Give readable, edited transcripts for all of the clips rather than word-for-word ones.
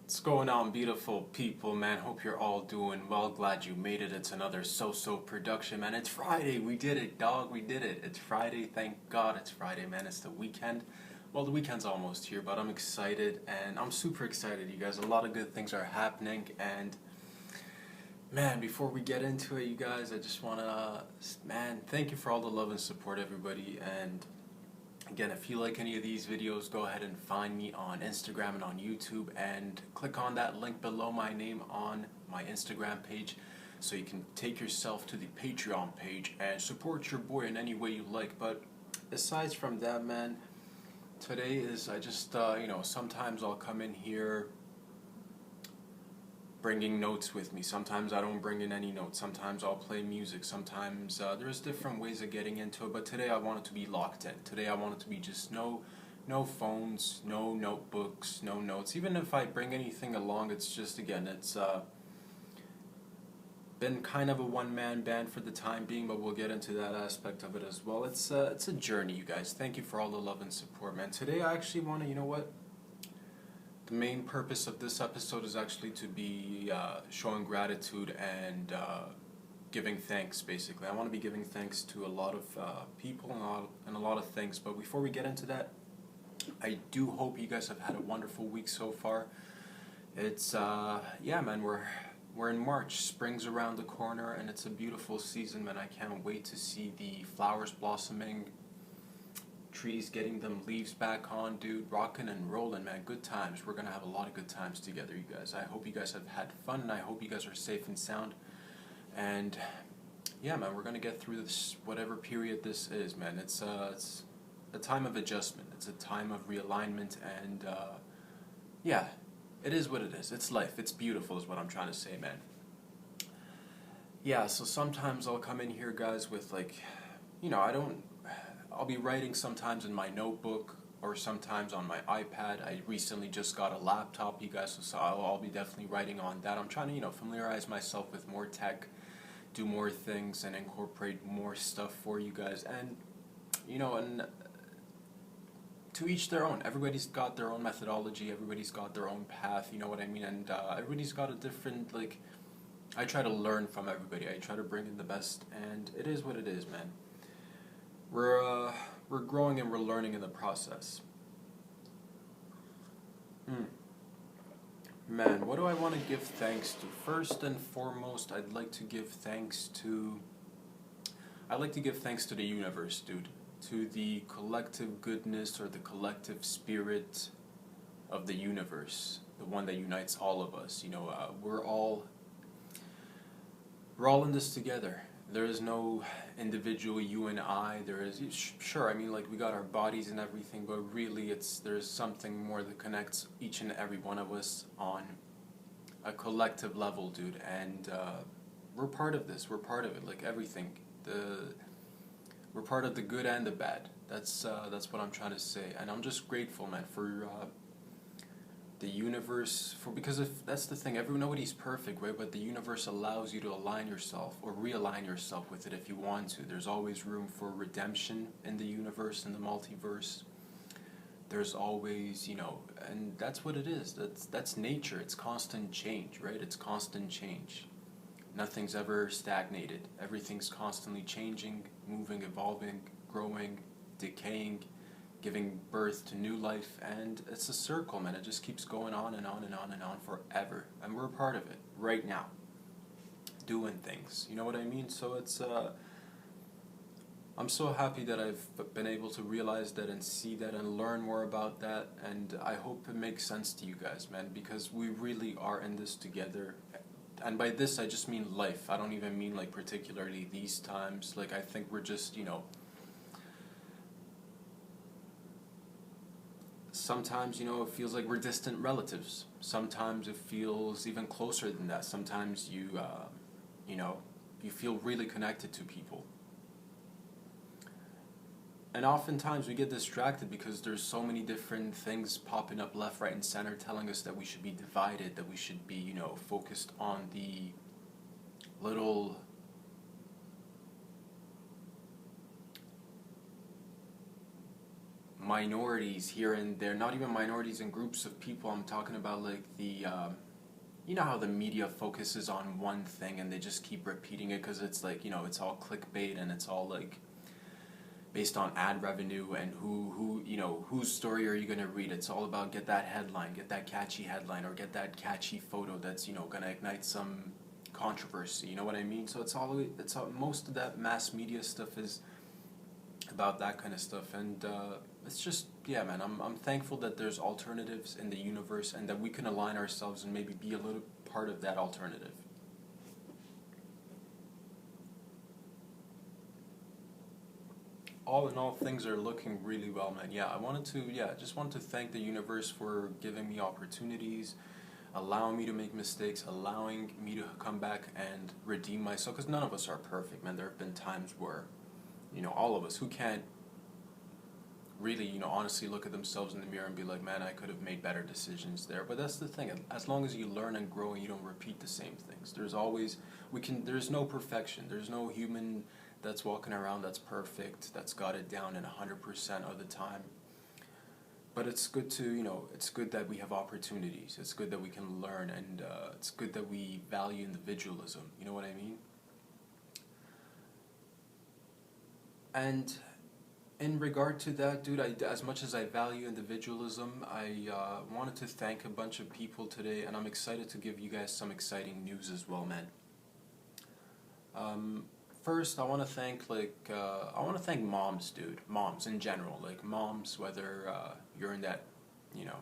What's going on, beautiful people, man? Hope you're all doing well. Glad you made it. It's another so-so production, man. It's Friday. We did it, dog. We did it. It's Friday. Thank God it's Friday, man. It's the weekend. Well, the weekend's almost here, but I'm excited, and I'm super excited, you guys. A lot of good things are happening, and man, before we get into it, you guys, I just want to, man, thank you for all the love and support, everybody, and again, if you like any of these videos, go ahead and find me on Instagram and on YouTube and click on that link below my name on my Instagram page so you can take yourself to the Patreon page and support your boy in any way you like. But aside from that, man, today is, I just, sometimes I'll come in here bringing notes with me. Sometimes I don't bring in any notes. Sometimes I'll play music. Sometimes there's different ways of getting into it. But today I want it to be locked in. Today I want it to be just no phones, no notebooks, no notes. Even if I bring anything along, it's just, again, it's been kind of a one-man band for the time being, but we'll get into that aspect of it as well. It's a journey, you guys. Thank you for all the love and support, man. Today I actually want to, you know what? The main purpose of this episode is actually to be showing gratitude and giving thanks, basically. I want to be giving thanks to a lot of people and a lot of things. But before we get into that, I do hope you guys have had a wonderful week so far. It's, yeah, man, we're in March. Spring's around the corner, and it's a beautiful season, man. I can't wait to see the flowers blossoming, trees getting them leaves back on, dude. Rocking and rolling, man. Good times. We're gonna have a lot of good times together, you guys. I hope you guys have had fun, and I hope you guys are safe and sound. And yeah, man, we're gonna get through this, whatever period this is, man. It's a time of adjustment. It's a time of realignment, and yeah, it is what it is. It's life. It's beautiful, is what I'm trying to say, man. Yeah, so sometimes I'll come in here, guys, with I'll be writing sometimes in my notebook or sometimes on my iPad. I recently just got a laptop, you guys, so I'll be definitely writing on that. I'm trying to, familiarize myself with more tech, do more things, and incorporate more stuff for you guys. And, and to each their own. Everybody's got their own methodology. Everybody's got their own path, you know what I mean? And everybody's got a different, I try to learn from everybody. I try to bring in the best, and it is what it is, man. We're growing and we're learning in the process. Man, what do I want to give thanks to? First and foremost, I'd like to give thanks to the universe, dude. To the collective goodness or the collective spirit of the universe, the one that unites all of us. We're all in this together. There is no individual you and I. There is, sure, we got our bodies and everything, but really there's something more that connects each and every one of us on a collective level, dude. And we're part of this. We're part of it, like everything. We're part of the good and the bad. That's what I'm trying to say. And I'm just grateful, man, for the universe, because if that's the thing, nobody's perfect, right? But the universe allows you to align yourself or realign yourself with it if you want to. There's always room for redemption in the universe, in the multiverse. There's always, and that's what it is. That's nature. It's constant change, right? It's constant change. Nothing's ever stagnated. Everything's constantly changing, moving, evolving, growing, decaying, giving birth to new life, and it's a circle, man. It just keeps going on and on and on and on forever, and we're a part of it right now, doing things, you know what I mean? So it's I'm so happy that I've been able to realize that and see that and learn more about that, and I hope it makes sense to you guys, man, because we really are in this together. And by this I just mean life. I don't even mean particularly these times. I think we're just, sometimes, it feels like we're distant relatives. Sometimes it feels even closer than that. Sometimes you feel really connected to people. And oftentimes we get distracted because there's so many different things popping up left, right, and center telling us that we should be divided, that we should be, focused on the little minorities here and there, not even minorities and groups of people. I'm talking about like the you know how the media focuses on one thing and they just keep repeating it because it's like, you know, it's all clickbait and it's all like based on ad revenue and who you know, whose story are you going to read. It's all about get that headline, get that catchy headline, or get that catchy photo that's, you know, going to ignite some controversy, you know what I mean? So it's all most of that mass media stuff is about that kind of stuff. And it's just, yeah, man, I'm thankful that there's alternatives in the universe and that we can align ourselves and maybe be a little part of that alternative. All in all, things are looking really well, man. Yeah, just wanted to thank the universe for giving me opportunities, allowing me to make mistakes, allowing me to come back and redeem myself, because none of us are perfect, man. There have been times where, you know, all of us who can't really, you know, honestly look at themselves in the mirror and be like, man, I could have made better decisions there. But that's the thing. As long as you learn and grow and you don't repeat the same things, there's no perfection. There's no human that's walking around that's perfect, that's got it down in 100% of the time. But it's good to, you know, it's good that we have opportunities. It's good that we can learn, and it's good that we value individualism. You know what I mean? And in regard to that, dude, as much as I value individualism, I wanted to thank a bunch of people today, and I'm excited to give you guys some exciting news as well, man. First, I want to thank moms, dude. Moms in general, like moms, whether you're in that, you know,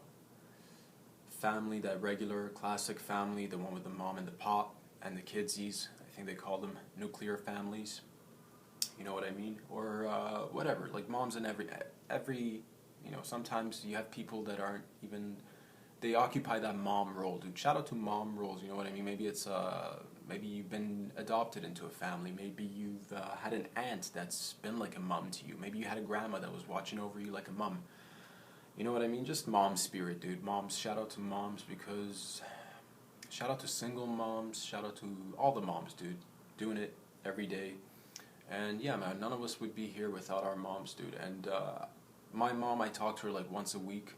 family, that regular classic family, the one with the mom and the pop and the kidsies. I think they call them nuclear families. You know what I mean? Or whatever, like moms in every, you know, sometimes you have people that aren't even, they occupy that mom role, dude. Shout out to mom roles, you know what I mean? Maybe it's, maybe you've been adopted into a family. Maybe you've had an aunt that's been like a mom to you. Maybe you had a grandma that was watching over you like a mom. You know what I mean? Just mom spirit, dude. Moms, shout out to moms, because shout out to single moms, shout out to all the moms, dude. Doing it every day. And yeah, man, none of us would be here without our moms, dude. And my mom, I talk to her like once a week.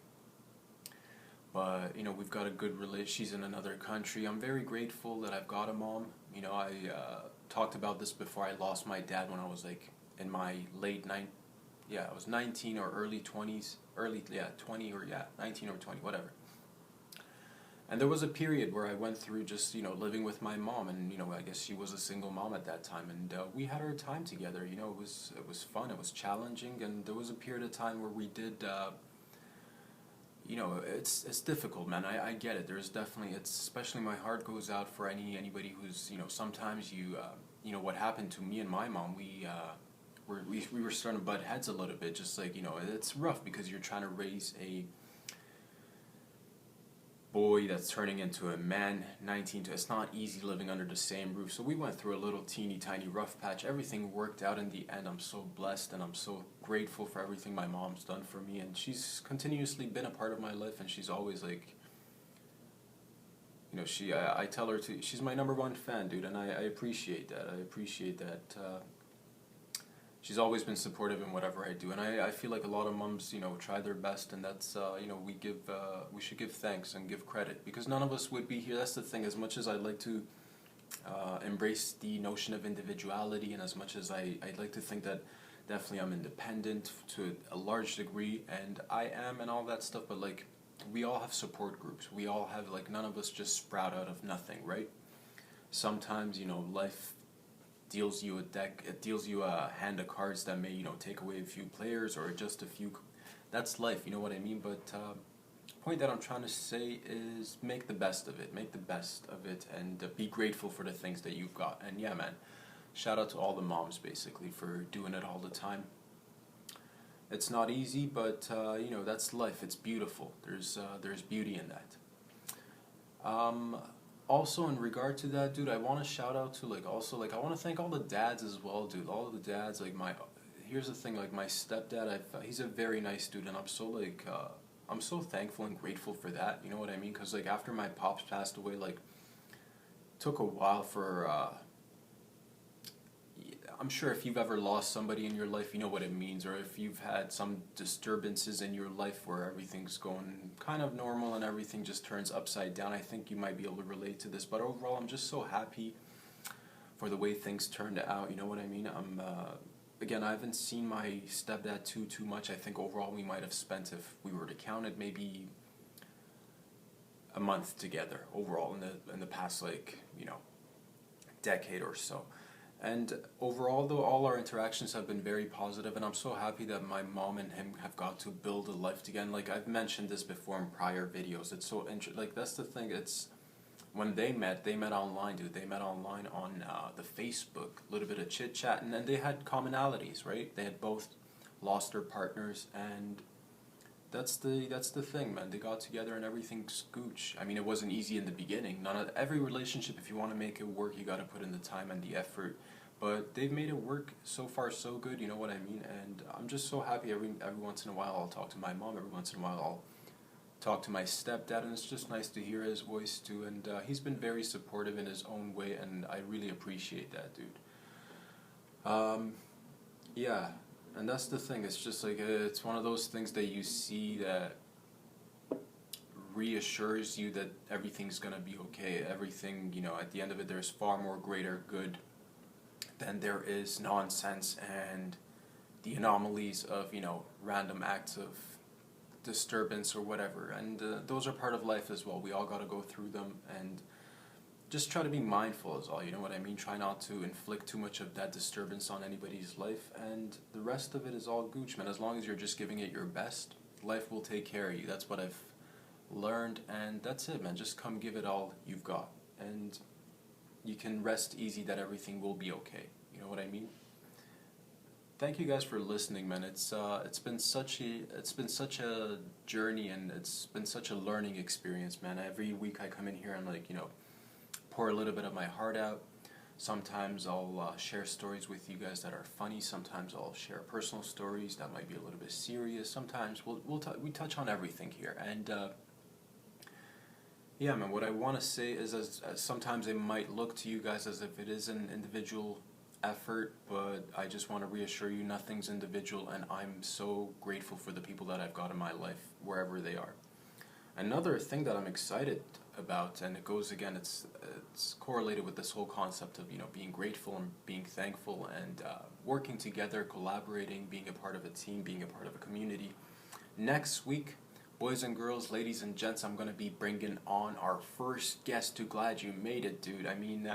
But, you know, we've got a good relation. She's in another country. I'm very grateful that I've got a mom. You know, I talked about this before. I lost my dad when I was like in my I was 19 or early 20s. 19 or 20, whatever. And there was a period where I went through just, you know, living with my mom, and, you know, I guess she was a single mom at that time, and we had our time together. You know, it was fun, it was challenging, and there was a period of time where we did, you know, it's difficult, man. I get it. There's definitely, it's, especially my heart goes out for anybody who's, you know, sometimes you know, what happened to me and my mom, we were starting to butt heads a little bit, just like, you know, it's rough because you're trying to raise a boy that's turning into a man, 19 to, it's not easy living under the same roof. So we went through a little teeny tiny rough patch. Everything worked out in the end. I'm so blessed and I'm so grateful for everything my mom's done for me, and she's continuously been a part of my life, and she's always like, you know, I tell her she's my #1 fan, dude, and I appreciate that. I appreciate that. She's always been supportive in whatever I do, and I feel like a lot of moms, you know, try their best, and that's, you know, we should give thanks and give credit, because none of us would be here. That's the thing. As much as I'd like to embrace the notion of individuality, and as much as I'd like to think that definitely I'm independent to a large degree, and I am, and all that stuff, but like, we all have support groups. We all have, like, none of us just sprout out of nothing, right? Sometimes, you know, life deals you a hand of cards that may, you know, take away a few players or just a few. That's life, you know what I mean? But point that I'm trying to say is make the best of it, and be grateful for the things that you've got. And yeah, man, shout out to all the moms basically for doing it all the time. It's not easy, but you know, that's life. It's beautiful. There's beauty in that. Also, in regard to that, dude, I want to shout out to, like, also, like, I want to thank all the dads as well, dude. All of the dads, like, here's the thing, like, my stepdad, he's a very nice dude, and I'm so, like, I'm so thankful and grateful for that, you know what I mean? Because, like, after my pops passed away, like, took a while for, I'm sure if you've ever lost somebody in your life, you know what it means, or if you've had some disturbances in your life where everything's going kind of normal and everything just turns upside down, I think you might be able to relate to this. But overall, I'm just so happy for the way things turned out, you know what I mean? Again, I haven't seen my stepdad too much. I think overall we might have spent, if we were to count it, maybe a month together overall in the past, like, you know, decade or so. And overall, though, all our interactions have been very positive, and I'm so happy that my mom and him have got to build a life together. Like, I've mentioned this before in prior videos. It's so like, that's the thing. It's when they met online, dude. They met online on the Facebook, a little bit of chit chat, and then they had commonalities, right? They had both lost their partners, and that's the thing, man. They got together and everything scooch. I mean, it wasn't easy in the beginning. Every relationship, if you want to make it work, you got to put in the time and the effort. But they've made it work so far, so good. You know what I mean? And I'm just so happy. Every once in a while, I'll talk to my mom. Every once in a while, I'll talk to my stepdad, and it's just nice to hear his voice too. And he's been very supportive in his own way, and I really appreciate that, dude. Yeah. And that's the thing, it's just like, it's one of those things that you see that reassures you that everything's gonna be okay. Everything, you know, at the end of it, there's far more greater good than there is nonsense and the anomalies of, you know, random acts of disturbance or whatever. And those are part of life as well. We all gotta go through them, and just try to be mindful is all, you know what I mean? Try not to inflict too much of that disturbance on anybody's life, and the rest of it is all gooch, man. As long as you're just giving it your best, life will take care of you. That's what I've learned, and that's it, man. Just come give it all you've got, and you can rest easy that everything will be okay. You know what I mean? Thank you guys for listening, man. It's been such a journey, and it's been such a learning experience, man. Every week I come in here and, like, you know, pour a little bit of my heart out. Sometimes I'll share stories with you guys that are funny. Sometimes I'll share personal stories that might be a little bit serious. Sometimes we touch on everything here. And yeah, man, what I want to say is, as sometimes it might look to you guys as if it is an individual effort, but I just want to reassure you nothing's individual, and I'm so grateful for the people that I've got in my life, wherever they are. Another thing that I'm excited about, and it goes again, it's correlated with this whole concept of, you know, being grateful and being thankful, and working together, collaborating, being a part of a team, being a part of a community. Next week, boys and girls, ladies and gents, I'm going to be bringing on our first guest to Glad You Made It, dude. I mean,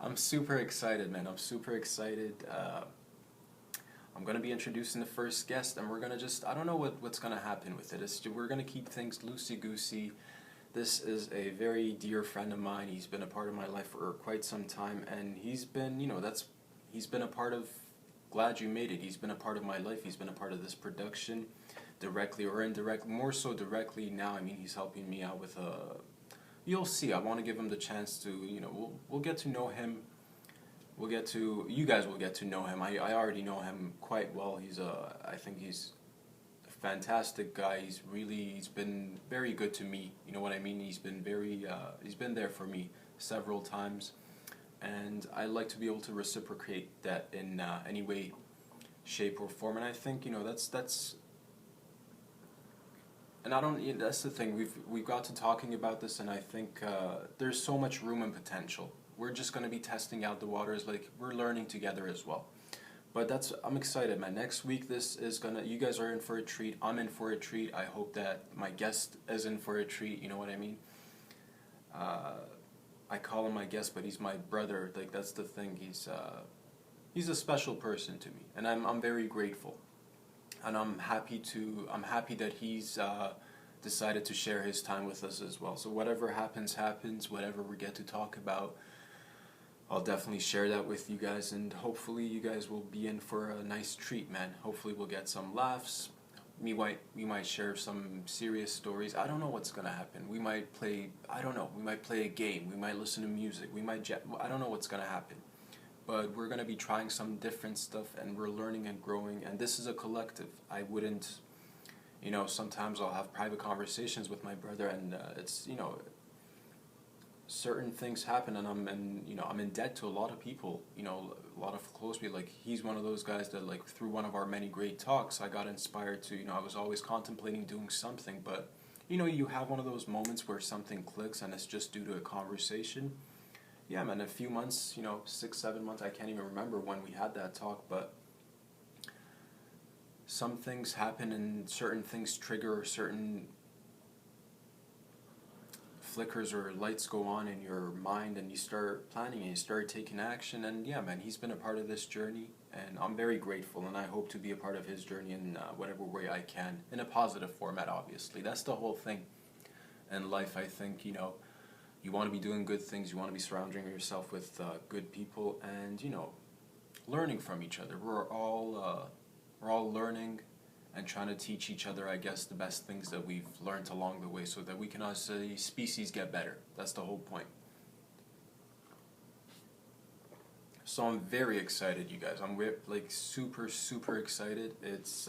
I'm super excited, man. I'm super excited. I'm going to be introducing the first guest, and we're going to just, I don't know what's going to happen with it. We're going to keep things loosey-goosey. This is a very dear friend of mine. He's been a part of my life for quite some time, and he's been, you know, he's been a part of Glad You Made It. He's been a part of my life. He's been a part of this production, directly or indirectly, more so directly now. I mean, he's helping me out with you'll see. I want to give him the chance to, you know, we'll get to know him. You guys will get to know him. I already know him quite well. I think he's a fantastic guy. He's been very good to me. You know what I mean? He's been there for me several times, and I like to be able to reciprocate that in any way, shape, or form. And I think, you know, that's. And that's the thing. We've got to talking about this, and I think there's so much room and potential. We're just going to be testing out the waters, like, we're learning together as well. But I'm excited, man. Next week, you guys are in for a treat. I'm in for a treat. I hope that my guest is in for a treat. You know what I mean? I call him my guest, but he's my brother. Like, that's the thing. He's a special person to me, and I'm very grateful. And I'm happy that he's decided to share his time with us as well. So whatever happens, whatever we get to talk about, I'll definitely share that with you guys, and hopefully you guys will be in for a nice treat, man. Hopefully we'll get some laughs. We might share some serious stories. I don't know what's gonna happen. We might play a game. We might listen to music. I don't know what's gonna happen. But we're going to be trying some different stuff, and we're learning and growing, and this is a collective. I wouldn't, sometimes I'll have private conversations with my brother, and it's, certain things happen, and I'm in debt to a lot of people, a lot of close people. Like, he's one of those guys that, like, through one of our many great talks, I got inspired to, I was always contemplating doing something, but you have one of those moments where something clicks and it's just due to a conversation. Yeah, man, a few months, 6, 7 months, I can't even remember when we had that talk, but some things happen and certain things trigger certain flickers or lights go on in your mind, and you start planning and you start taking action. And yeah, man, he's been a part of this journey, and I'm very grateful, and I hope to be a part of his journey in whatever way I can, in a positive format, obviously. That's the whole thing in life. I think, you want to be doing good things, you want to be surrounding yourself with good people, and, learning from each other. We're all learning and trying to teach each other, I guess, the best things that we've learned along the way, so that we can, as a species, get better. That's the whole point. So I'm very excited, you guys. I'm like super, super excited. It's,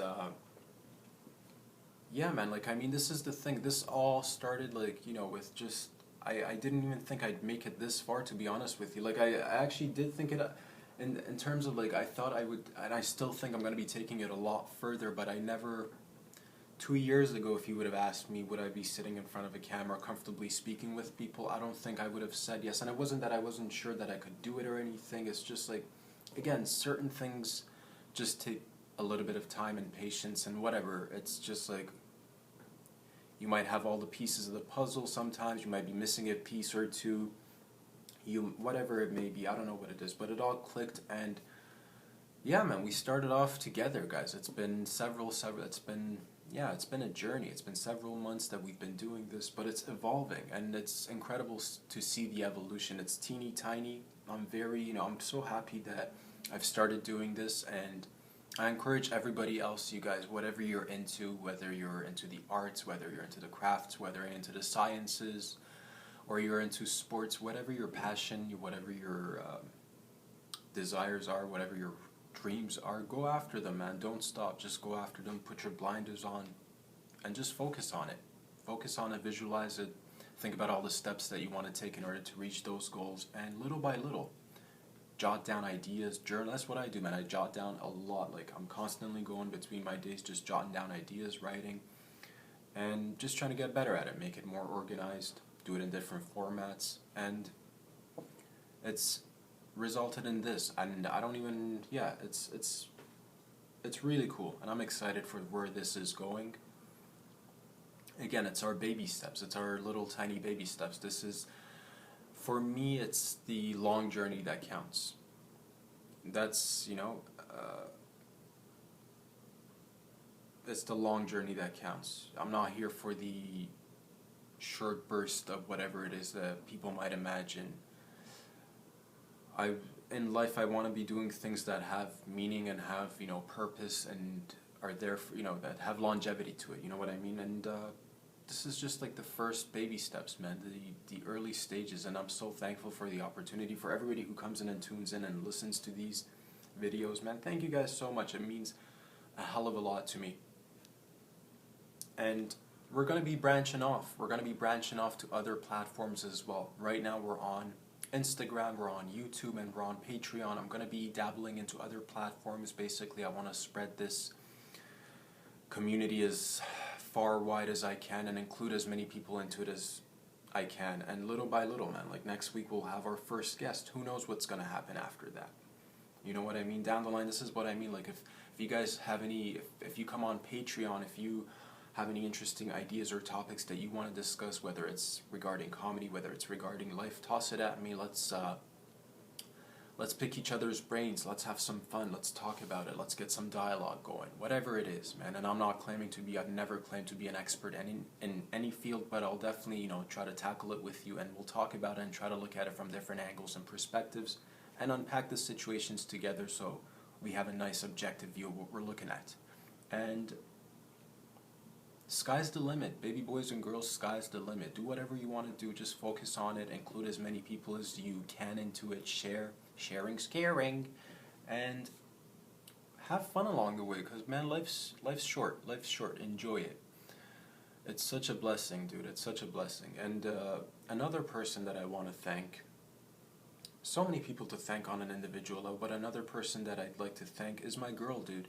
yeah, man, like, I mean, this is the thing. This all started, like, with just, I didn't even think I'd make it this far, to be honest with you. Like, I actually did think it, in terms of, like, I thought I would, and I still think I'm going to be taking it a lot further, but I never, 2 years ago, if you would have asked me, would I be sitting in front of a camera comfortably speaking with people, I don't think I would have said yes. And it wasn't that I wasn't sure that I could do it or anything. It's just, like, again, certain things just take a little bit of time and patience and whatever. It's just, like, you might have all the pieces of the puzzle sometimes, you might be missing a piece or two, whatever it may be, I don't know what it is, but it all clicked. And yeah, man, we started off together, guys. It's been it's been a journey. It's been several months that we've been doing this, but it's evolving, and it's incredible to see the evolution. It's teeny tiny. I'm so happy that I've started doing this, and I encourage everybody else, you guys, whatever you're into, whether you're into the arts, whether you're into the crafts, whether you're into the sciences, or you're into sports, whatever your passion, whatever your desires are, whatever your dreams are, go after them, man. Don't stop. Just go after them. Put your blinders on and just focus on it. Focus on it, visualize it, think about all the steps that you want to take in order to reach those goals, and little by little, jot down ideas, journal. That's what I do, man. I jot down a lot. Like, I'm constantly going between my days just jotting down ideas, writing, and just trying to get better at it, make it more organized, do it in different formats, and it's resulted in this. And I don't even, yeah, it's really cool, and I'm excited for where this is going. Again, it's our baby steps. It's our little tiny baby steps. This is, for me, it's the long journey that counts. That's, it's the long journey that counts. I'm not here for the short burst of whatever it is that people might imagine. In life, I want to be doing things that have meaning and have, purpose, and are there for, that have longevity to it, you know what I mean? And this is just like the first baby steps, man, the early stages, and I'm so thankful for the opportunity, for everybody who comes in and tunes in and listens to these videos, man. Thank you guys so much. It means a hell of a lot to me. And we're going to be branching off. We're going to be branching off to other platforms as well. Right now we're on Instagram, we're on YouTube, and we're on Patreon. I'm going to be dabbling into other platforms. Basically, I want to spread this community as far wide as I can and include as many people into it as I can. And little by little, man, like next week we'll have our first guest. Who knows what's going to happen after that? You know what I mean? Down the line, this is what I mean. Like, if you guys have any, if you come on Patreon, if you have any interesting ideas or topics that you want to discuss, whether it's regarding comedy, whether it's regarding life, toss it at me. Let's pick each other's brains. Let's have some fun. Let's talk about it. Let's get some dialogue going. Whatever it is, man. And I'm not claiming to be, I've never claimed to be an expert in any field, but I'll definitely, try to tackle it with you, and we'll talk about it and try to look at it from different angles and perspectives and unpack the situations together so we have a nice objective view of what we're looking at. And sky's the limit, baby boys and girls, sky's the limit. Do whatever you want to do, just focus on it, include as many people as you can into it, sharing's caring, and have fun along the way, because man, life's short, enjoy it. It's such a blessing, dude. It's such a blessing. And another person that I want to thank, so many people to thank on an individual level, but another person that I'd like to thank is my girl, dude,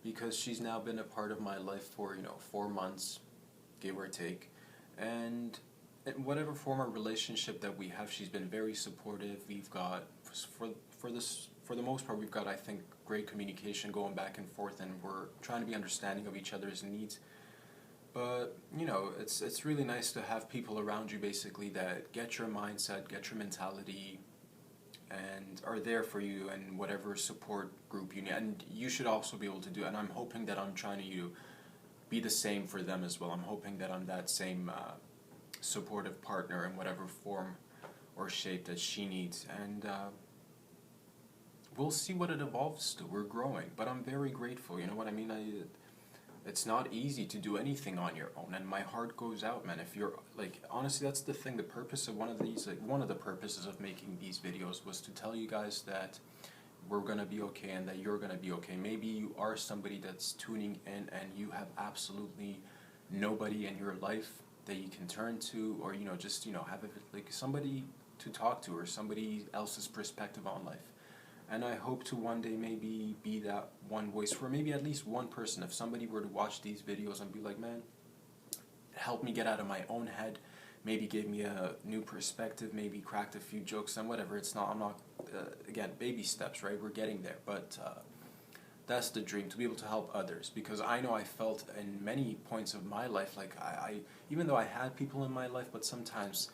because she's now been a part of my life for, 4 months, give or take. And in whatever form of relationship that we have, she's been very supportive. We've got, for the most part, we've got, I think, great communication going back and forth, and we're trying to be understanding of each other's needs. But, it's really nice to have people around you, basically, that get your mindset, get your mentality, and are there for you in whatever support group you need. And you should also be able to do it. And I'm hoping that I'm trying to be the same for them as well. I'm hoping that I'm that same supportive partner in whatever form or shape that she needs. And we'll see what it evolves to. We're growing. But I'm very grateful. You know what I mean? It's not easy to do anything on your own, and my heart goes out, man. If you're, honestly, that's the thing. The purpose of one of the purposes of making these videos was to tell you guys that we're gonna be okay and that you're gonna be okay. Maybe you are somebody that's tuning in and you have absolutely nobody in your life that you can turn to, or just have somebody to talk to, or somebody else's perspective on life. And I hope to one day maybe be that one voice for maybe at least one person. If somebody were to watch these videos and be like, man, help me get out of my own head, maybe gave me a new perspective, maybe cracked a few jokes, and whatever. I'm not, again, baby steps, right? We're getting there. But that's the dream, to be able to help others. Because I know I felt in many points of my life, like I even though I had people in my life, but sometimes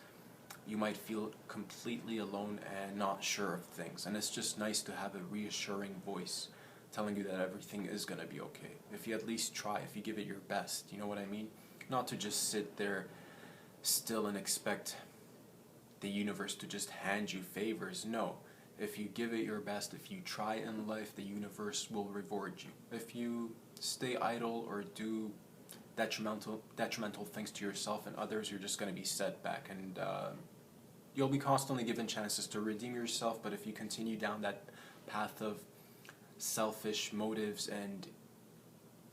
you might feel completely alone and not sure of things. And it's just nice to have a reassuring voice telling you that everything is going to be okay. If you at least try, if you give it your best, you know what I mean? Not to just sit there still and expect the universe to just hand you favors. No. If you give it your best, if you try in life, the universe will reward you. If you stay idle or do detrimental things to yourself and others, you're just going to be set back, and you'll be constantly given chances to redeem yourself. But if you continue down that path of selfish motives and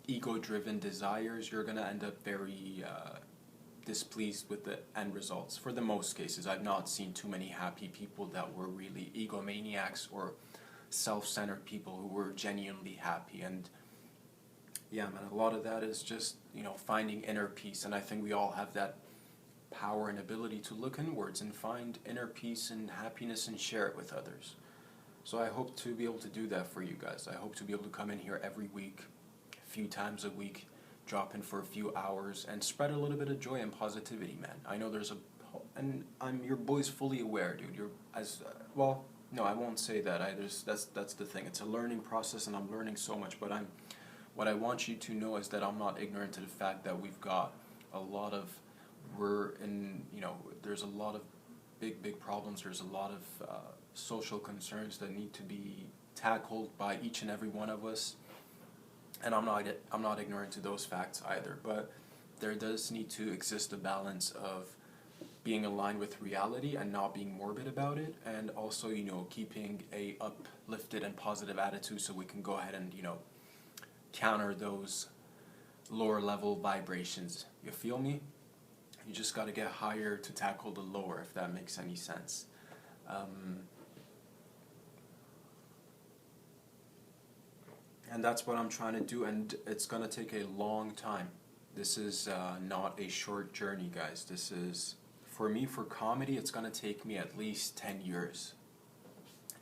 ego-driven desires, you're going to end up very displeased with the end results. For the most cases, I've not seen too many happy people that were really egomaniacs or self-centered people who were genuinely happy. And yeah, man, a lot of that is just, finding inner peace. And I think we all have that power and ability to look inwards and find inner peace and happiness and share it with others. So I hope to be able to do that for you guys. I hope to be able to come in here every week, a few times a week, drop in for a few hours, and spread a little bit of joy and positivity, man. I know and your boy's fully aware, dude. Well, no, I won't say that. That's the thing. It's a learning process, and I'm learning so much. But what I want you to know is that I'm not ignorant to the fact that we've got there's a lot of big problems. There's a lot of social concerns that need to be tackled by each and every one of us. And I'm not ignorant to those facts either. But there does need to exist a balance of being aligned with reality and not being morbid about it, and also keeping a uplifted and positive attitude so we can go ahead and counter those lower level vibrations. You feel me? You just got to get higher to tackle the lower, if that makes any sense. And that's what I'm trying to do, and it's going to take a long time. This is not a short journey, guys. This is, for me, for comedy, it's going to take me at least 10 years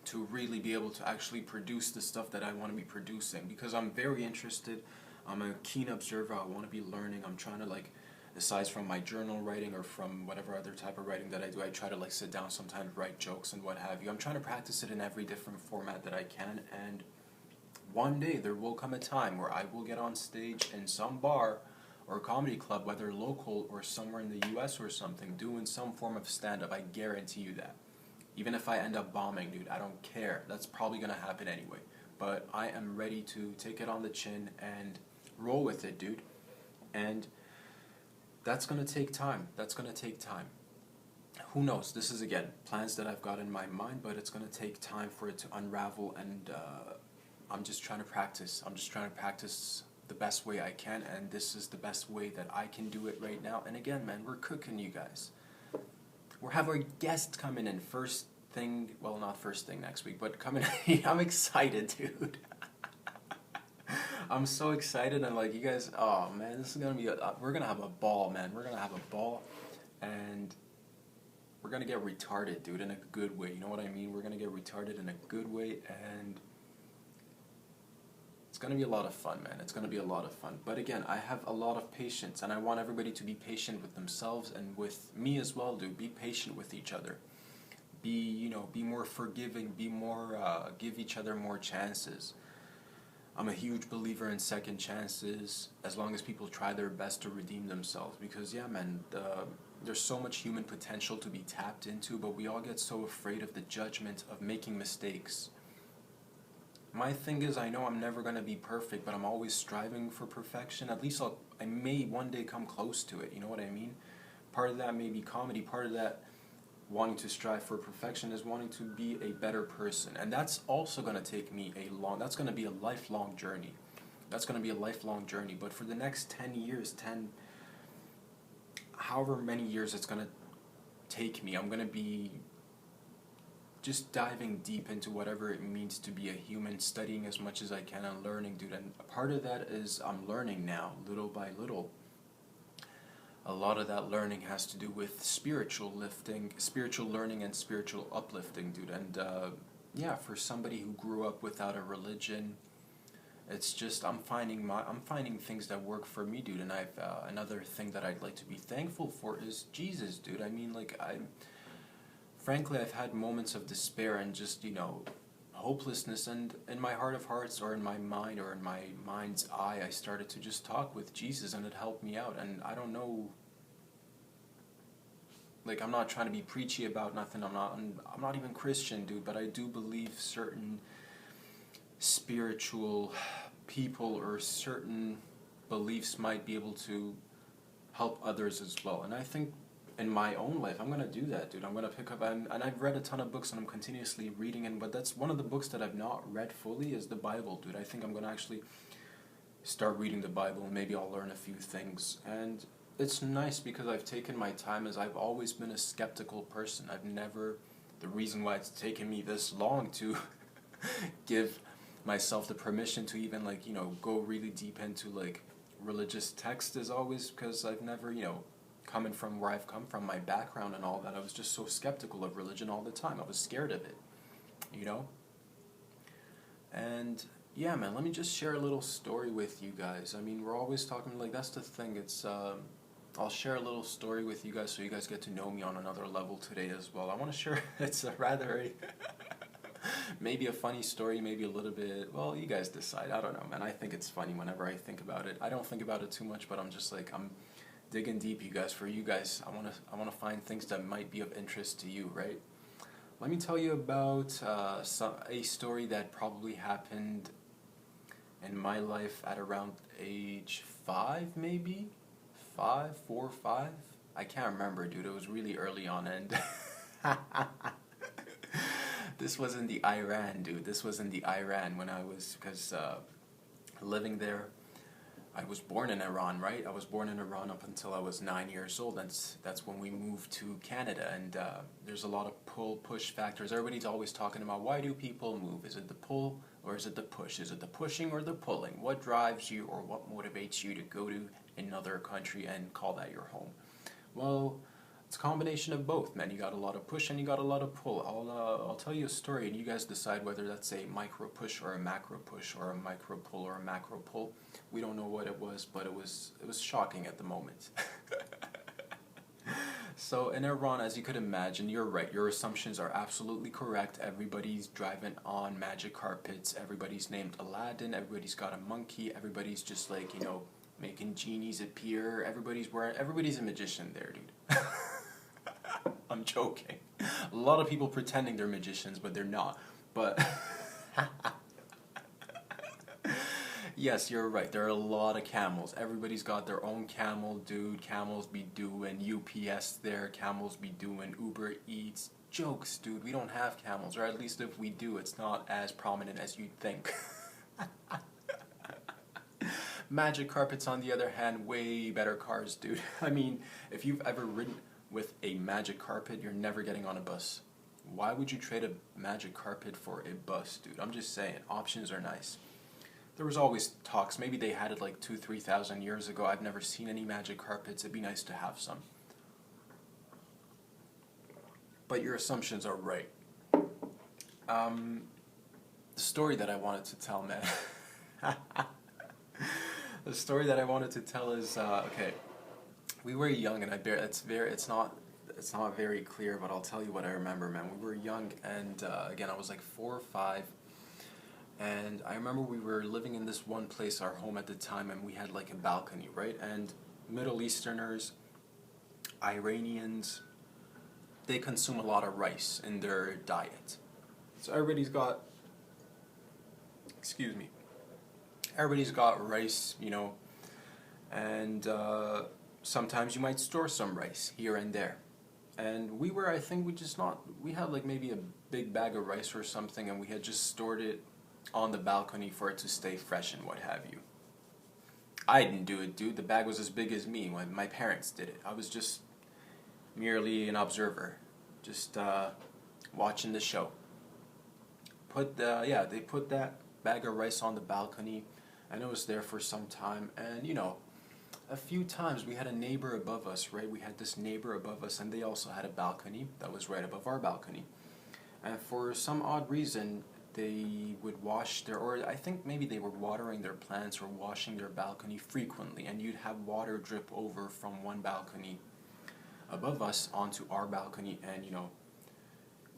to really be able to actually produce the stuff that I want to be producing, because I'm very interested. I'm a keen observer. I want to be learning. I'm trying to aside from my journal writing or from whatever other type of writing that I do, I try to sit down sometimes, write jokes and what have you. I'm trying to practice it in every different format that I can, and one day there will come a time where I will get on stage in some bar or comedy club, whether local or somewhere in the US or something, doing some form of stand-up. I guarantee you that. Even if I end up bombing, dude, I don't care. That's probably going to happen anyway. But I am ready to take it on the chin and roll with it, dude. And that's going to take time. Who knows? This is, again, plans that I've got in my mind, but it's going to take time for it to unravel, and I'm just trying to practice. I'm just trying to practice the best way I can, and this is the best way that I can do it right now. And again, man, we're cooking, you guys. We're having our guest coming in first thing, well, not first thing next week, but coming in. I'm excited, dude. I'm so excited, and like, you guys, oh man, this is gonna be we're gonna have a ball, man. We're gonna have a ball, and we're gonna get retarded, dude, in a good way. You know what I mean? We're gonna get retarded in a good way, and it's gonna be a lot of fun, man. It's gonna be a lot of fun. But again, I have a lot of patience, and I want everybody to be patient with themselves and with me as well, dude. Be patient with each other. Be more forgiving. Be more, give each other more chances. I'm a huge believer in second chances, as long as people try their best to redeem themselves. Because yeah, man, there's so much human potential to be tapped into, but we all get so afraid of the judgment of making mistakes. My thing is, I know I'm never going to be perfect, but I'm always striving for perfection. At least I may one day come close to it, you know what I mean? Part of that may be comedy, part of that wanting to strive for perfection is wanting to be a better person. And that's also going to take me that's going to be a lifelong journey. That's going to be a lifelong journey. But for the next 10 years, however many years it's going to take me, I'm going to be just diving deep into whatever it means to be a human, studying as much as I can and learning, dude. And a part of that is I'm learning now, little by little. A lot of that learning has to do with spiritual learning and spiritual uplifting, dude. And yeah, for somebody who grew up without a religion, it's just I'm finding things that work for me, dude. And I've another thing that I'd like to be thankful for is Jesus, dude. I mean, like, frankly, I've had moments of despair and just, hopelessness, and in my heart of hearts, or in my mind, or in my mind's eye, I started to just talk with Jesus, and it helped me out. And I don't know, like, I'm not trying to be preachy about nothing. I'm not even Christian, dude, but I do believe certain spiritual people or certain beliefs might be able to help others as well. And I think in my own life, I'm going to do that, dude. I'm going to pick up, and I've read a ton of books, and I'm continuously reading, but that's one of the books that I've not read fully is the Bible, dude. I think I'm going to actually start reading the Bible, and maybe I'll learn a few things. And it's nice because I've taken my time, as I've always been a skeptical person. The reason why it's taken me this long to give myself the permission to even, like, go really deep into, like, religious text is always because I've never, coming from where I've come from, my background and all that, I was just so skeptical of religion all the time. I was scared of it, And yeah, man, let me just share a little story with you guys. I mean, we're always talking, like, that's the thing. It's I'll share a little story with you guys so you guys get to know me on another level today as well. I want to share, it's maybe a funny story, maybe a little bit, well, you guys decide. I don't know, man. I think it's funny whenever I think about it. I don't think about it too much, but I'm just like, I'm digging deep, you guys. For you guys, I want to find things that might be of interest to you, right? Let me tell you about a story that probably happened in my life at around age 5, maybe 4 or 5. I can't remember, dude. It was really early on, and this was in the Iran, dude. This was in the Iran when I was, because living there. I was born in Iran, right? I was born in Iran up until I was 9 years old. That's when we moved to Canada, and there's a lot of pull-push factors. Everybody's always talking about, why do people move? Is it the pull or is it the push? Is it the pushing or the pulling? What drives you or what motivates you to go to another country and call that your home? Well, it's a combination of both, man. You got a lot of push and you got a lot of pull. I'll tell you a story, and you guys decide whether that's a micro push or a macro push, or a micro pull or a macro pull. We don't know what it was, but it was shocking at the moment. So in Iran, as you could imagine, you're right. Your assumptions are absolutely correct. Everybody's driving on magic carpets. Everybody's named Aladdin. Everybody's got a monkey. Everybody's just like, making genies appear. Everybody's a magician there, dude. I'm joking. A lot of people pretending they're magicians, but they're not. But yes, you're right. There are a lot of camels. Everybody's got their own camel, dude. Camels be doing UPS there. Camels be doing Uber Eats. Jokes, dude. We don't have camels, or at least if we do, it's not as prominent as you'd think. Magic carpets, on the other hand, way better cars, dude. I mean, if you've ever ridden with a magic carpet, you're never getting on a bus. Why would you trade a magic carpet for a bus, dude? I'm just saying, options are nice. There was always talks, maybe they had it like 2,000-3,000 years ago. I've never seen any magic carpets. It'd be nice to have some. But your assumptions are right. The story that I wanted to tell, man. The story that I wanted to tell is okay. We were young, and it's not very clear, but I'll tell you what I remember, man. We were young, and again, I was like 4 or 5, and I remember we were living in this one place, our home at the time, and we had like a balcony, right? And Middle Easterners, Iranians, they consume a lot of rice in their diet. So everybody's got rice, you know, and sometimes you might store some rice here and there. And we had like maybe a big bag of rice or something, and we had just stored it on the balcony for it to stay fresh and what have you. I didn't do it, dude. The bag was as big as me when my parents did it. I was just merely an observer, just watching the show. They put that bag of rice on the balcony, and it was there for some time. And you know, a few times we had a neighbor above us, right? We had this neighbor above us, and they also had a balcony that was right above our balcony. And for some odd reason, they would or I think maybe they were watering their plants or washing their balcony frequently, and you'd have water drip over from one balcony above us onto our balcony, and you know,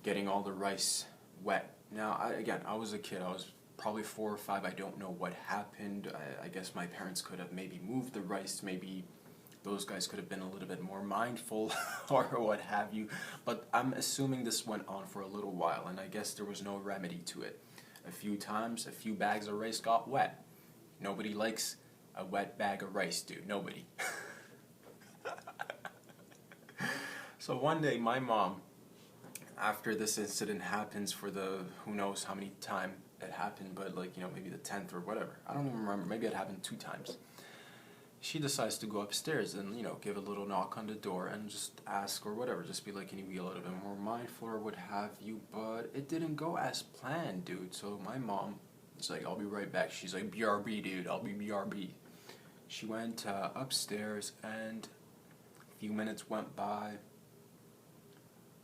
getting all the rice wet. Now, I was a kid. I was probably 4 or 5. I don't know what happened. I guess my parents could have maybe moved the rice. Maybe those guys could have been a little bit more mindful or what have you. But I'm assuming this went on for a little while, and I guess there was no remedy to it. A few times, a few bags of rice got wet. Nobody likes a wet bag of rice, dude. Nobody. So one day, my mom, after this incident happens for the who knows how many time it happened, but like, you know, maybe the 10th or whatever, I don't even remember, maybe it happened 2 times, she decides to go upstairs and, you know, give a little knock on the door and just ask or whatever, just be like, can you be a little bit more mindful or what have you. But it didn't go as planned, dude. So my mom is like, I'll be right back. She's like, BRB, dude, I'll be BRB. She went upstairs, and a few minutes went by.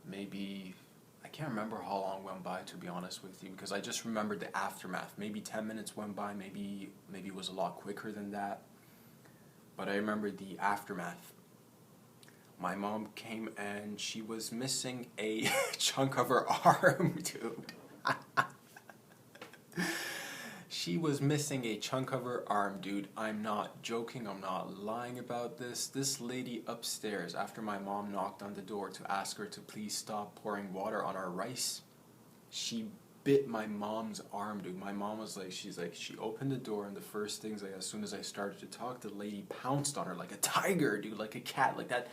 Maybe, I can't remember how long went by, to be honest with you, because I just remembered the aftermath. Maybe 10 minutes went by, maybe it was a lot quicker than that. But I remember the aftermath. My mom came and she was missing a chunk of her arm, dude. She was missing a chunk of her arm, dude. I'm not joking, I'm not lying about this. This lady upstairs, after my mom knocked on the door to ask her to please stop pouring water on our rice, she bit my mom's arm, dude. My mom was like, she opened the door, and the first things, like, as soon as I started to talk, the lady pounced on her like a tiger, dude, like a cat, like that.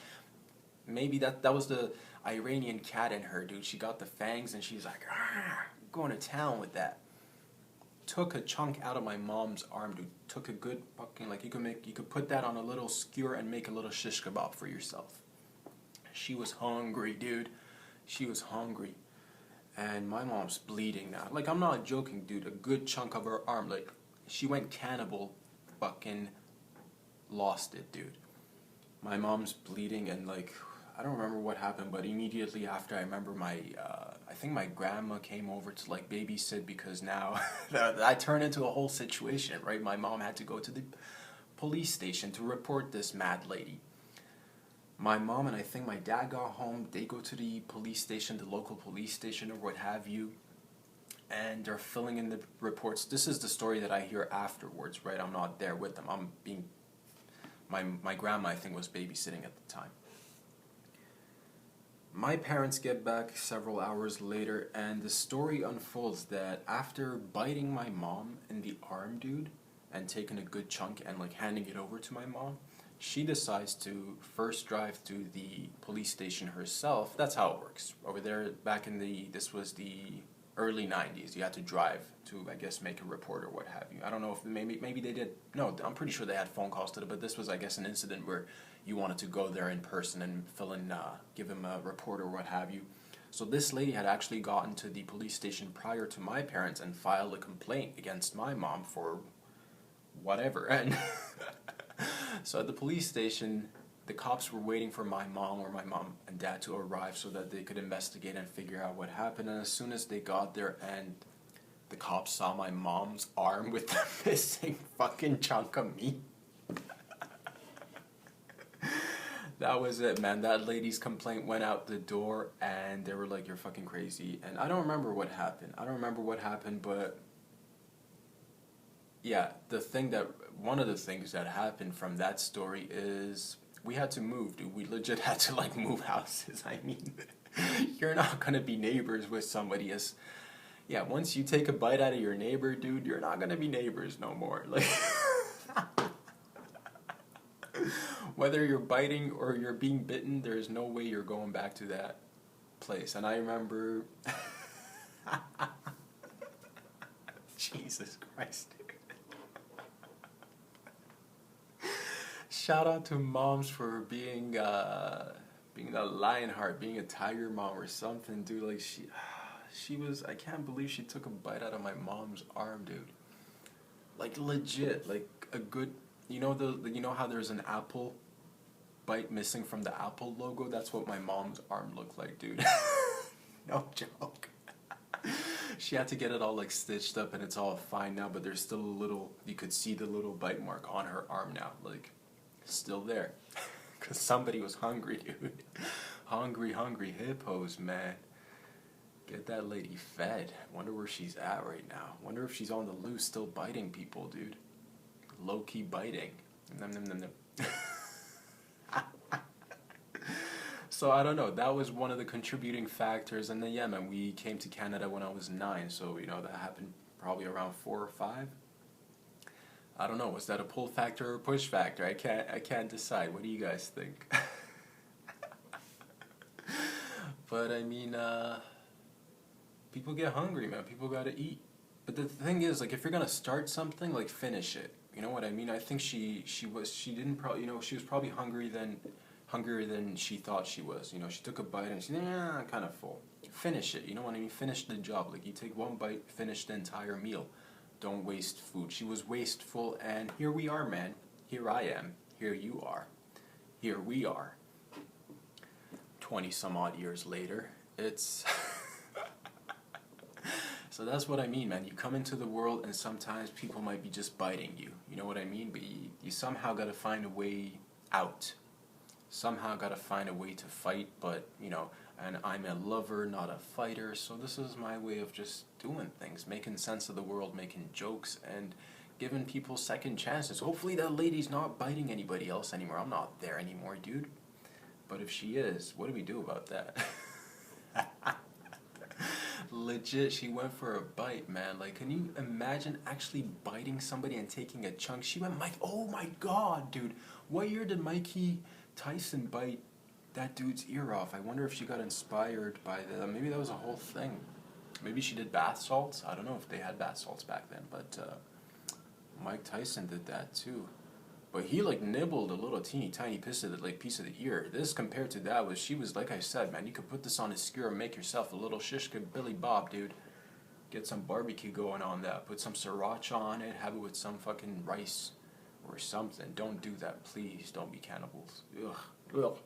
Maybe that was the Iranian cat in her, dude. She got the fangs, and she's like, going to town with that. Took a chunk out of my mom's arm, dude. Took a good fucking, like, you could put that on a little skewer and make a little shish kebab for yourself. She was hungry, dude. She was hungry. And my mom's bleeding now. Like, I'm not joking, dude. A good chunk of her arm, like, she went cannibal, fucking lost it, dude. My mom's bleeding, and like, I don't remember what happened, but immediately after, I remember I think my grandma came over to like babysit, because now I turned into a whole situation, right? My mom had to go to the police station to report this mad lady. My mom and I think my dad got home, they go to the police station, the local police station or what have you, and they're filling in the reports. This is the story that I hear afterwards, right? I'm not there with them. My grandma, I think, was babysitting at the time. My parents get back several hours later, and the story unfolds that after biting my mom in the arm, dude, and taking a good chunk and like handing it over to my mom, she decides to first drive to the police station herself. That's how it works. Over there, this was the early 90s. You had to drive to, I guess, make a report or what have you. I don't know if maybe they did. No, I'm pretty sure they had phone calls to it, but this was, I guess, an incident where you wanted to go there in person and fill in, give him a report or what have you. So this lady had actually gotten to the police station prior to my parents and filed a complaint against my mom for whatever. And so at the police station, the cops were waiting for my mom and dad to arrive so that they could investigate and figure out what happened. And as soon as they got there and the cops saw my mom's arm with the missing fucking chunk of meat, that was it, man. That lady's complaint went out the door and they were like, you're fucking crazy. And I don't remember what happened. But yeah, one of the things that happened from that story is we had to move, dude. We legit had to like move houses. I mean, you're not gonna be neighbors with somebody once you take a bite out of your neighbor, dude, you're not gonna be neighbors no more. Like, whether you're biting or you're being bitten, there's no way you're going back to that place. And I remember, Jesus Christ, dude. Shout out to moms for being a lionheart, being a tiger mom or something, dude. Like she was, I can't believe she took a bite out of my mom's arm, dude. Like legit, like a good, you know how there's an apple bite missing from the Apple logo? That's what my mom's arm looked like, dude. No joke. She had to get it all like stitched up and it's all fine now, but there's still you could see the little bite mark on her arm now, like still there. Cause somebody was hungry, dude. Hungry hippos, man. Get that lady fed. Wonder where she's at right now. Wonder if she's on the loose still biting people, dude. Low-key biting. Nom, nom, nom, nom. So I don't know, that was one of the contributing factors. And then yeah, man, we came to Canada when I was 9, so that happened probably around 4 or 5. I don't know, was that a pull factor or a push factor? I can't decide. What do you guys think? But I mean, people get hungry, man. People gotta eat. But the thing is, like, if you're gonna start something, like, finish it. You know what I mean? I think she was probably hungrier than she thought she was. She took a bite and she's I'm kind of full. Finish it. You know what I mean? Finish the job. Like, you take one bite, finish the entire meal. Don't waste food. She was wasteful, and here we are, man. Here I am. Here you are. Here we are. 20 some odd years later. It's so that's what I mean, man. You come into the world and sometimes people might be just biting you. You know what I mean? But you somehow got to find a way out. Somehow got to find a way to fight, but, and I'm a lover, not a fighter, so this is my way of just doing things, making sense of the world, making jokes, and giving people second chances. Hopefully that lady's not biting anybody else anymore. I'm not there anymore, dude. But if she is, what do we do about that? Legit, she went for a bite, man. Like, can you imagine actually biting somebody and taking a chunk? She went, oh my god, dude. What year did Mikey Tyson bite that dude's ear off? I wonder if she got inspired by that. Maybe that was a whole thing. Maybe she did bath salts. I don't know if they had bath salts back then, but Mike Tyson did that too. But he like nibbled a little teeny tiny piece of the ear. This compared to that she was like I said, man, you could put this on a skewer and make yourself a little shish Billy Bob, dude. Get some barbecue going on that. Put some sriracha on it. Have it with some fucking rice or something. Don't do that, please. Don't be cannibals.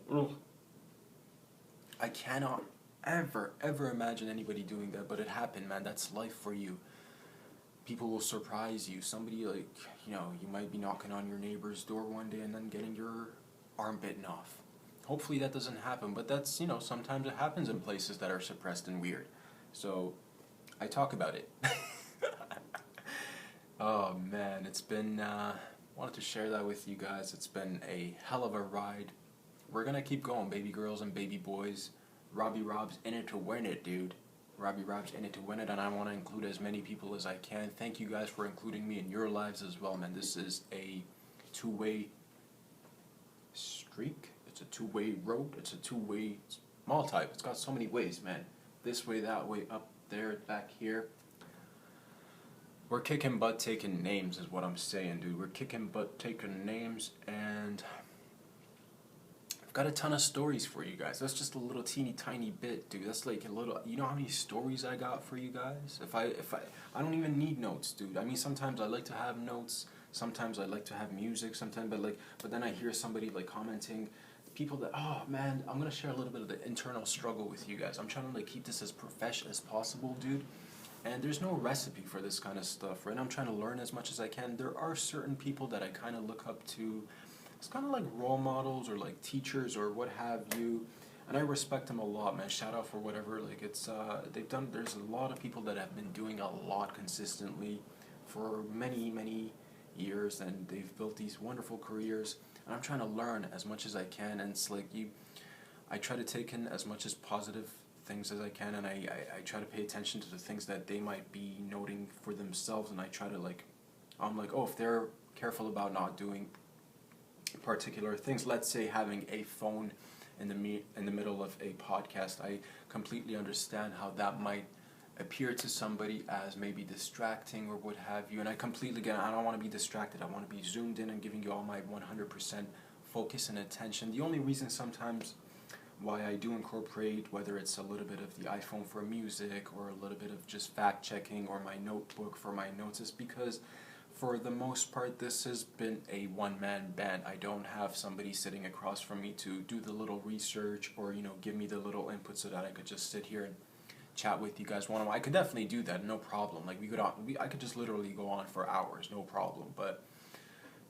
Ugh. I cannot ever imagine anybody doing that, but it happened, man. That's life for you. People will surprise you. Somebody you might be knocking on your neighbor's door one day and then getting your arm bitten off. Hopefully that doesn't happen, but that's, sometimes it happens in places that are suppressed and weird. So, I talk about it. Oh man, it's been, wanted to share that with you guys. It's been a hell of a ride. We're gonna keep going, baby girls and baby boys. Robbie Rob's in it to win it, dude. Robbie Rob's in it to win it, and I want to include as many people as I can. Thank you guys for including me in your lives as well, man. This is a two-way streak. It's a two-way road. It's a two-way multi. It's got so many ways, man. This way, that way, up there, back here. We're kicking butt, taking names is what I'm saying, dude. We're kicking butt, taking names, and I've got a ton of stories for you guys. That's just a little teeny tiny bit, dude. That's like a little. You know how many stories I got for you guys? I don't even need notes, dude. I mean, sometimes I like to have notes. Sometimes I like to have music. Sometimes, but then I hear somebody like commenting. People that, oh man, I'm gonna share a little bit of the internal struggle with you guys. I'm trying to like keep this as professional as possible, dude. And there's no recipe for this kind of stuff, right? I'm trying to learn as much as I can. There are certain people that I kind of look up to. It's kind of like role models or like teachers or what have you. And I respect them a lot, man. Shout out for whatever. Like there's a lot of people that have been doing a lot consistently for many, many years, and they've built these wonderful careers. And I'm trying to learn as much as I can. And it's like I try to take in as much as positive things as I can, and I try to pay attention to the things that they might be noting for themselves, and I try to I'm like, oh, if they're careful about not doing particular things, let's say having a phone in the middle of a podcast, I completely understand how that might appear to somebody as maybe distracting or what have you, and I don't want to be distracted. I want to be zoomed in and giving you all my 100% focus and attention. The only reason sometimes why I do incorporate, whether it's a little bit of the iPhone for music or a little bit of just fact checking or my notebook for my notes, is because for the most part this has been a one-man band. I don't have somebody sitting across from me to do the little research or give me the little input so that I could just sit here and chat with you guys one-on-one. I could definitely do that, no problem. Like I could just literally go on for hours, no problem. But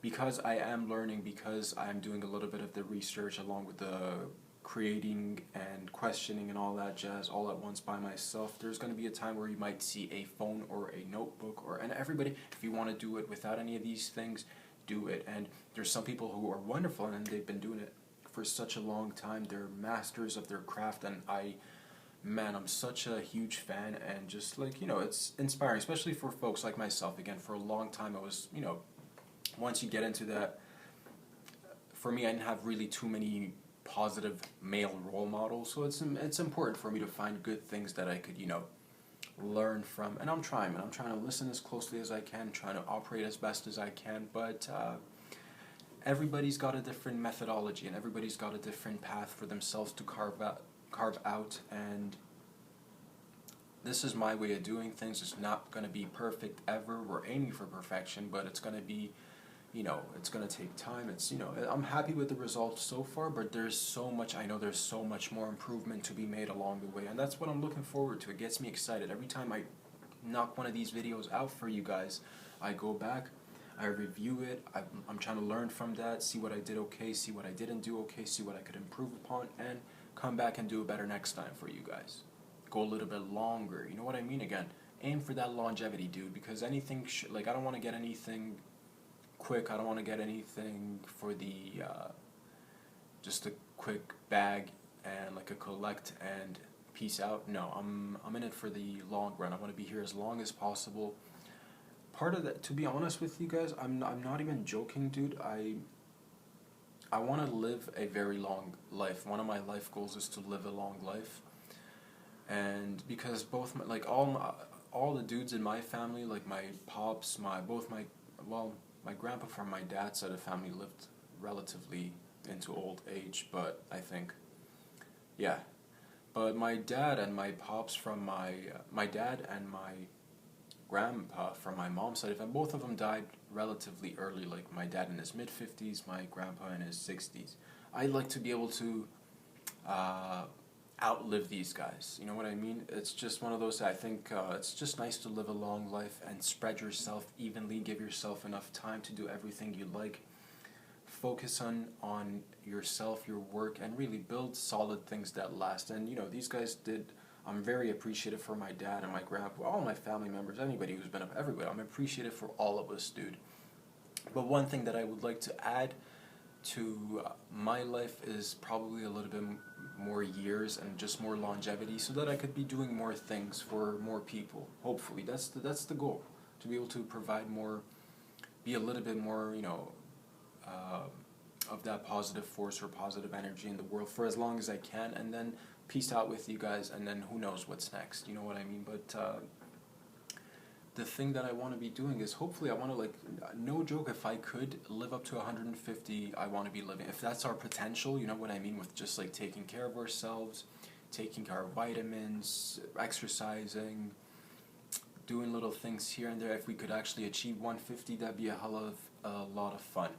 because I am learning, because I'm doing a little bit of the research along with the creating and questioning and all that jazz all at once by myself, there's going to be a time where you might see a phone or a notebook, and everybody, if you want to do it without any of these things, do it. And there's some people who are wonderful and they've been doing it for such a long time. They're masters of their craft, and I'm such a huge fan, and just it's inspiring, especially for folks like myself. Again, for a long time I was, once you get into that, for me, I didn't have really too many positive male role models, so it's important for me to find good things that I could learn from, and I'm trying to listen as closely as I can, trying to operate as best as I can, but everybody's got a different methodology and everybody's got a different path for themselves to carve out, and this is my way of doing things. It's not going to be perfect ever. We're aiming for perfection, but it's going to be it's going to take time. I'm happy with the results so far, but there's so much more improvement to be made along the way, and that's what I'm looking forward to. It gets me excited. Every time I knock one of these videos out for you guys, I go back, I review it, I'm trying to learn from that, see what I did okay, see what I didn't do okay, see what I could improve upon, and come back and do it better next time for you guys. Go a little bit longer, you know what I mean? Again, aim for that longevity, dude, because anything, I don't want to get anything quick. I don't want to get anything for the just a quick bag and like a collect and peace out. No, I'm in it for the long run. I want to be here as long as possible. Part of that, to be honest with you guys, I'm not even joking, dude. I want to live a very long life. One of my life goals is to live a long life, and because both all the dudes in my family, like my pops, my grandpa from my dad's side of the family lived relatively into old age, but I think, yeah. But my dad and my pops from my dad and my grandpa from my mom's side, both of them died relatively early, like my dad in his mid-50s, my grandpa in his 60s. I'd like to be able to outlive these guys, you know what I mean? It's just one of those, I think it's just nice to live a long life and spread yourself evenly, give yourself enough time to do everything you like, focus on yourself, your work, and really build solid things that last. And these guys did. I'm very appreciative for my dad and my grandpa, all my family members, anybody who's been up, everybody. I'm appreciative for all of us, dude. But one thing that I would like to add to my life is probably a little bit more years and just more longevity, so that I could be doing more things for more people. Hopefully, that's the goal, to be able to provide more, be a little bit more, of that positive force or positive energy in the world for as long as I can, and then peace out with you guys, and then who knows what's next, you know what I mean? But the thing that I want to be doing is, hopefully I want to, like, no joke, if I could live up to 150, I want to be living, if that's our potential, you know what I mean, with just like taking care of ourselves, taking our vitamins, exercising, doing little things here and there. If we could actually achieve 150, that'd be a lot of fun.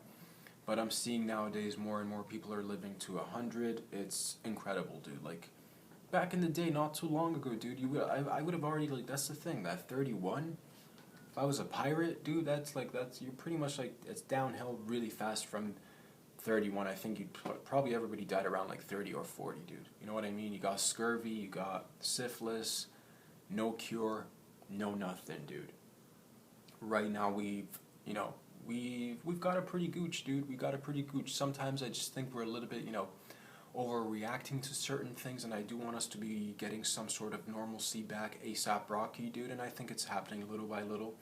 But I'm seeing nowadays more and more people are living to 100. It's incredible, dude. Like, back in the day, not too long ago, dude, I would have already, like, that's the thing, that 31, if I was a pirate, dude, you're pretty much, like, it's downhill really fast from 31. I think probably everybody died around, like, 30 or 40, dude. You know what I mean? You got scurvy, you got syphilis, no cure, no nothing, dude. Right now we've got a pretty gooch, dude. We got a pretty gooch. Sometimes I just think we're a little bit, overreacting to certain things, and I do want us to be getting some sort of normalcy back ASAP Rocky, dude, and I think it's happening little by little.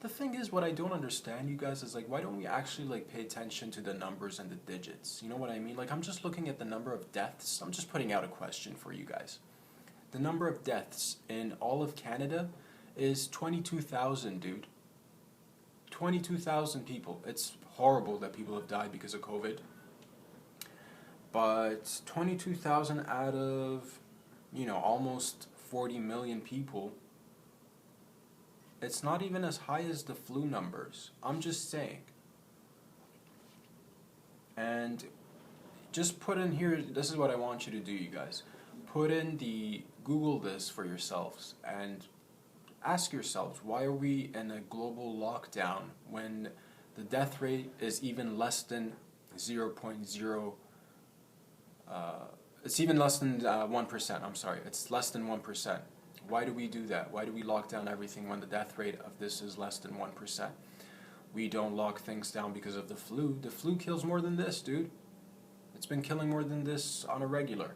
The thing is, what I don't understand, you guys, is, like, why don't we actually, like, pay attention to the numbers and the digits? You know what I mean? Like, I'm just looking at the number of deaths. I'm just putting out a question for you guys. The number of deaths in all of Canada is 22,000, dude. 22,000 people. It's horrible that people have died because of COVID. But 22,000 out of, almost 40 million people, it's not even as high as the flu numbers. I'm just saying. And just put in here, this is what I want you to do, you guys. Put in Google this for yourselves and ask yourselves, why are we in a global lockdown when the death rate is even less than 0.0, it's even less than 1%, I'm sorry, it's less than 1%. Why do we do that? Why do we lock down everything when the death rate of this is less than 1%? We don't lock things down because of the flu. The flu kills more than this, dude. It's been killing more than this on a regular.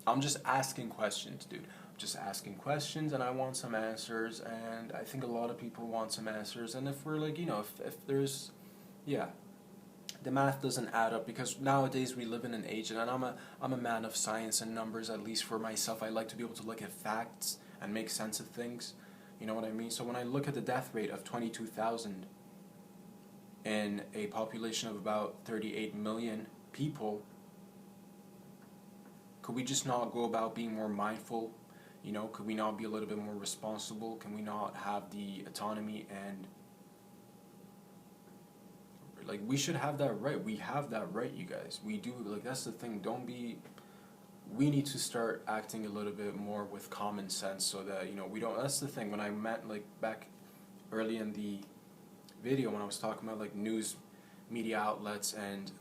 I'm just asking questions, dude. Just asking questions, and I want some answers, and I think a lot of people want some answers. And if we're like, if there's, the math doesn't add up, because nowadays we live in an age, and I'm a man of science and numbers, at least for myself. I like to be able to look at facts and make sense of things. You know what I mean? So when I look at the death rate of 22,000 in a population of about 38 million people, could we just not go about being more mindful? Could we not be a little bit more responsible? Can we not have the autonomy and, like, we should have that right. We have that right, you guys. We do. Like, that's the thing. We need to start acting a little bit more with common sense, so that, we don't, that's the thing. When I met, like, back early in the video, when I was talking about, like, news media outlets and,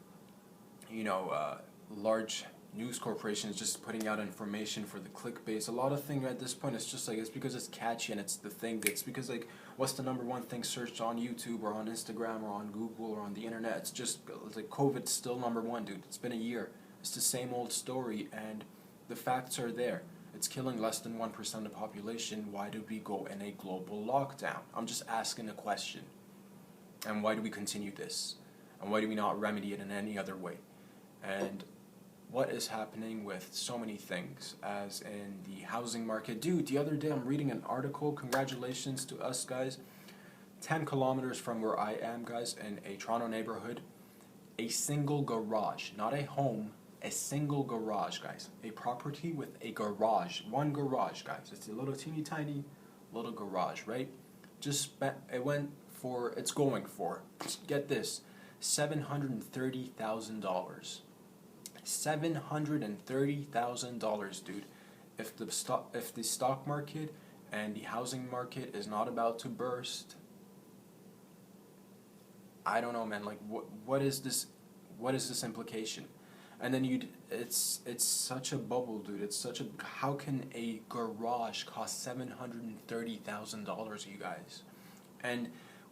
large news corporations just putting out information for the clickbait. A lot of things at this point, it's just like, it's because it's catchy and it's the thing. It's because, like, what's the number one thing searched on YouTube or on Instagram or on Google or on the internet? It's just like COVID's still number one, dude. It's been a year. It's the same old story, and the facts are there. It's killing less than 1% of the population. Why do we go in a global lockdown? I'm just asking a question. And why do we continue this? And why do we not remedy it in any other way? And what is happening with so many things, as in the housing market. Dude, the other day I'm reading an article, congratulations to us, guys. 10 kilometers from where I am, guys, in a Toronto neighborhood, a single garage, not a home, a single garage, guys. A property with a garage, one garage, guys. It's a little teeny tiny little garage, right? It's going for, get this, $730,000. $730,000, dude. If the stock market and the housing market is not about to burst, I don't know, man. Like, what is this? What is this implication? And then it's such a bubble, dude. How can a garage cost $730,000, you guys? And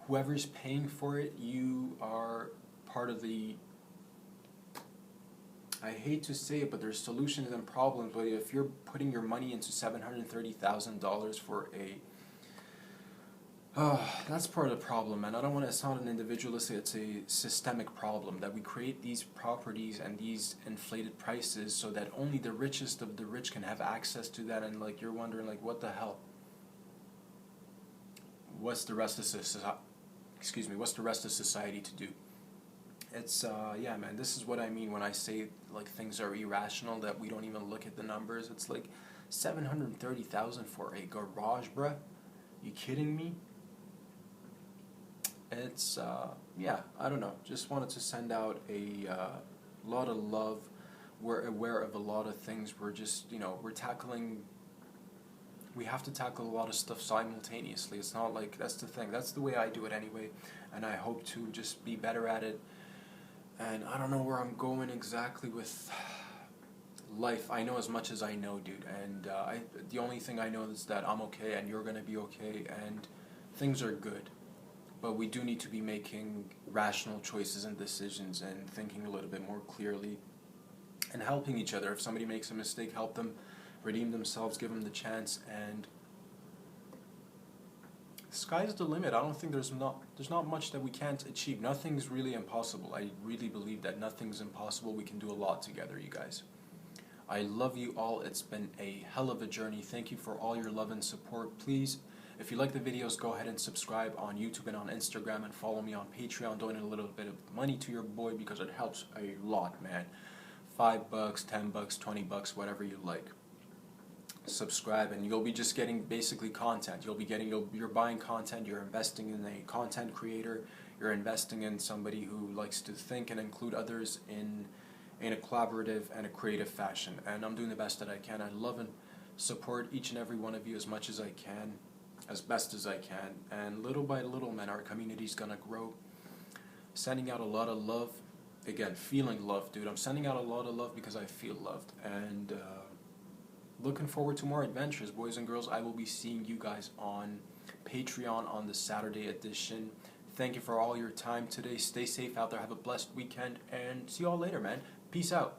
whoever's paying for it, you are part of the, I hate to say it, but there's solutions and problems. But if you're putting your money into $730,000 for That's part of the problem, man. I don't want to sound an individualistic. It's a systemic problem that we create these properties and these inflated prices so that only the richest of the rich can have access to that. And like you're wondering, like, what the hell? What's the rest of society? Excuse me. What's the rest of society to do? It's yeah, man. This is what I mean when I say like things are irrational. That we don't even look at the numbers. It's like 730,000 for a garage, bruh. You kidding me? It's yeah, I don't know. Just wanted to send out a lot of love. We're aware of a lot of things. We're just, we're tackling. We have to tackle a lot of stuff simultaneously. It's not like that's the thing. That's the way I do it anyway, and I hope to just be better at it. And I don't know where I'm going exactly with life. I know as much as I know, dude. And the only thing I know is that I'm okay, and you're gonna be okay, and things are good. But we do need to be making rational choices and decisions and thinking a little bit more clearly and helping each other. If somebody makes a mistake, help them redeem themselves, give them the chance, and sky's the limit. I don't think there's not much that we can't achieve. Nothing's really impossible. I really believe that nothing's impossible. We can do a lot together, you guys. I love you all. It's been a hell of a journey. Thank you for all your love and support. Please, if you like the videos, go ahead and subscribe on YouTube and on Instagram, and follow me on Patreon. Donate a little bit of money to your boy because it helps a lot, man. $5, $10, $20, whatever you like. Subscribe, and you'll be just getting basically content. You're buying content. You're investing in a content creator. You're investing in somebody who likes to think and include others in a collaborative and a creative fashion. And I'm doing the best that I can. I love and support each and every one of you as much as I can, as best as I can, and little by little, man, our community's gonna grow. Sending out a lot of love, again, feeling love, dude. I'm sending out a lot of love because I feel loved, and looking forward to more adventures, boys and girls. I will be seeing you guys on Patreon on the Saturday edition. Thank you for all your time today. Stay safe out there. Have a blessed weekend, and see you all later, man. Peace out.